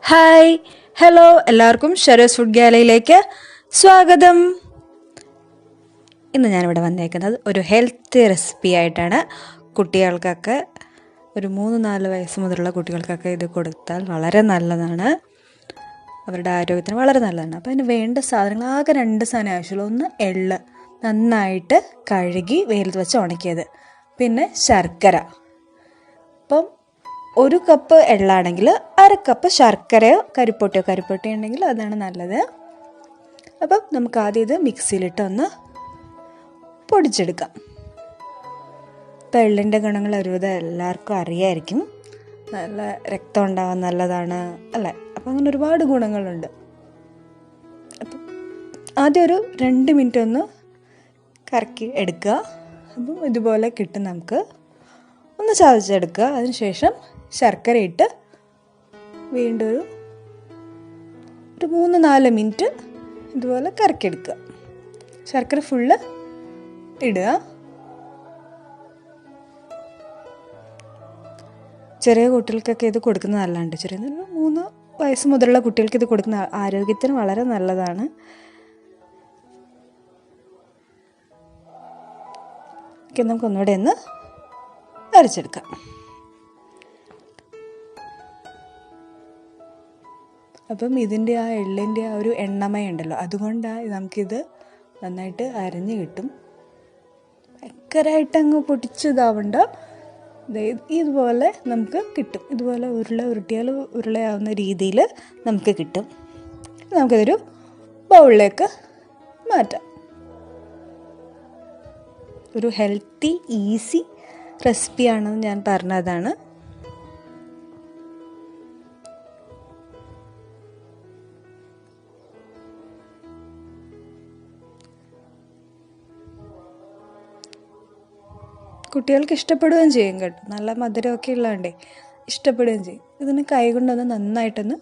Hi hello എല്ലാവർക്കും sarusfoodgalleyയിലേക്ക് സ്വാഗതം. ഇന്ന് ഞാനിവിടെ വന്നേക്കുന്നത് ഒരു ഹെൽത്തി റെസിപ്പി ആയിട്ടാണ്. കുട്ടികൾക്കൊക്കെ ഒരു 3-4 വയസ്സ് മുതലുള്ള കുട്ടികൾക്കൊക്കെ ഇത് കൊടുത്താൽ വളരെ നല്ലതാണ്, അവരുടെ ആരോഗ്യത്തിന് വളരെ നല്ലതാണ്. അപ്പോൾ അതിന് വേണ്ട സാധനങ്ങൾ ആകെ 2 സാധനം ആവശ്യമുള്ളൂ. ഒന്ന് എള്ള് നന്നായിട്ട് കഴുകി വെയിലത്ത് വെച്ച് ഉണക്കിയത്, പിന്നെ ശർക്കര. അപ്പം 1 കപ്പ് എള്ളാണെങ്കിൽ 1/2 കപ്പ് ശർക്കരയോ കരിപ്പൊട്ടി ഉണ്ടെങ്കിൽ അതാണ് നല്ലത്. അപ്പം നമുക്ക് ആദ്യം ഇത് മിക്സിയിലിട്ട് ഒന്ന് പൊടിച്ചെടുക്കാം. ഇപ്പം എള്ളിൻ്റെ ഗുണങ്ങൾ ഒരുവിധം എല്ലാവർക്കും അറിയായിരിക്കും. നല്ല രക്തം ഉണ്ടാവാൻ നല്ലതാണ് അല്ലേ? അപ്പം അങ്ങനെ ഒരുപാട് ഗുണങ്ങളുണ്ട്. അപ്പം ആദ്യം ഒരു 2 മിനിറ്റ് ഒന്ന് കറക്കി എടുക്കുക. അപ്പം ഇതുപോലെ കിട്ടും. നമുക്ക് ഒന്ന് ചതച്ചെടുക്കുക. അതിനുശേഷം ശർക്കര ഇട്ട് വീണ്ടും ഒരു 3-4 മിനിറ്റ് ഇതുപോലെ കറക്കിയെടുക്കുക. ശർക്കര ഫുള്ള് ഇടുക. ചെറിയ കുട്ടികൾക്കൊക്കെ ഇത് കൊടുക്കുന്നത് നല്ലതാണ്. ചെറിയ 3 വയസ്സ് മുതലുള്ള കുട്ടികൾക്ക് ഇത് കൊടുക്കുന്ന ആരോഗ്യത്തിന് വളരെ നല്ലതാണ്. നമുക്കൊന്നുകൂടെ ഒന്ന് അരച്ചെടുക്കാം. അപ്പം ഇതിൻ്റെ ആ എള്ളിൻ്റെ ആ ഒരു എണ്ണമയം ഉണ്ടല്ലോ, അതുകൊണ്ടാണ് നമുക്കിത് നന്നായിട്ട് അരഞ്ഞ് കിട്ടും. ഭയങ്കരമായിട്ട് അങ്ങ് പൊടിച്ചതാവണ്ട, ഇതുപോലെ നമുക്ക് കിട്ടും. ഇതുപോലെ ഉരുട്ടിയാൽ ഉരുളയാവുന്ന രീതിയിൽ നമുക്ക് കിട്ടും. നമുക്കിതൊരു ബൗളിലേക്ക് മാറ്റാം. ഒരു ഹെൽത്തി ഈസി റെസിപ്പിയാണെന്ന് ഞാൻ പറഞ്ഞതാണ്. കുട്ടികൾക്ക് ഇഷ്ടപ്പെടുകയും ചെയ്യും കേട്ടോ. നല്ല മധുരമൊക്കെ ഉള്ളതുകൊണ്ടേ ഇഷ്ടപ്പെടുകയും ചെയ്യും. ഇതിന് കൈ കൊണ്ടൊന്ന് നന്നായിട്ടൊന്ന്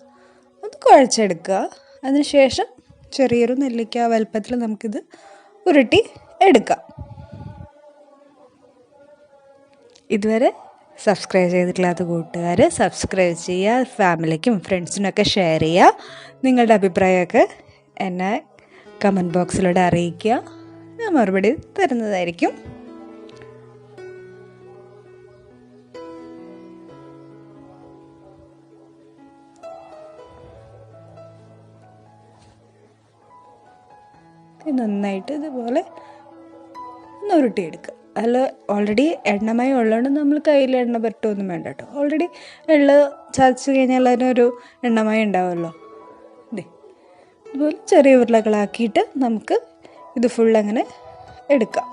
കുഴച്ചെടുക്കുക. അതിനുശേഷം ചെറിയൊരു നെല്ലിക്ക വലുപ്പത്തിൽ നമുക്കിത് ഉരുട്ടി എടുക്കാം. ഇതുവരെ സബ്സ്ക്രൈബ് ചെയ്തിട്ടില്ലാത്ത കൂട്ടുകാർ സബ്സ്ക്രൈബ് ചെയ്യുക, ഫാമിലിക്കും ഫ്രണ്ട്സിനൊക്കെ ഷെയർ ചെയ്യുക. നിങ്ങളുടെ അഭിപ്രായമൊക്കെ എന്നെ കമൻറ്റ് ബോക്സിലൂടെ അറിയിക്കുക. ഞാൻ മറുപടി തരുന്നതായിരിക്കും. നന്നായിട്ട് ഇതുപോലെ ഒന്ന് ഉരുട്ടിയെടുക്കുക. അതിൽ ഓൾറെഡി എണ്ണമയം ഉള്ളതുകൊണ്ട് നമ്മൾ കയ്യിൽ എണ്ണ പറ്റൊന്നും വേണ്ട കേട്ടോ. ഓൾറെഡി എള്ള് ചതച്ച് കഴിഞ്ഞാൽ അതിനൊരു എണ്ണമയം ഉണ്ടാവുമല്ലോ. ഇതുപോലെ ചെറിയ ഉരുളകളാക്കിയിട്ട് നമുക്ക് ഇത് ഫുള്ളങ്ങനെ എടുക്കാം.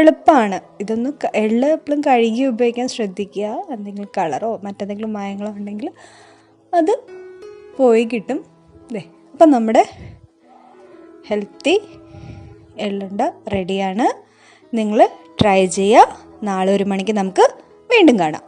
എളുപ്പമാണ്. ഇതൊന്ന് എള്ള് എപ്പോഴും കഴുകി ഉപയോഗിക്കാൻ ശ്രദ്ധിക്കുക. എന്തെങ്കിലും കളറോ മറ്റെന്തെങ്കിലും മായങ്ങളോ ഉണ്ടെങ്കിൽ അത് പോയി കിട്ടും. അപ്പം നമ്മുടെ ഹെൽത്തി എള്ളുണ്ട റെഡിയാണ്. നിങ്ങൾ ട്രൈ ചെയ്യുക. നാളെ 1 മണിക്ക് നമുക്ക് വീണ്ടും കാണാം.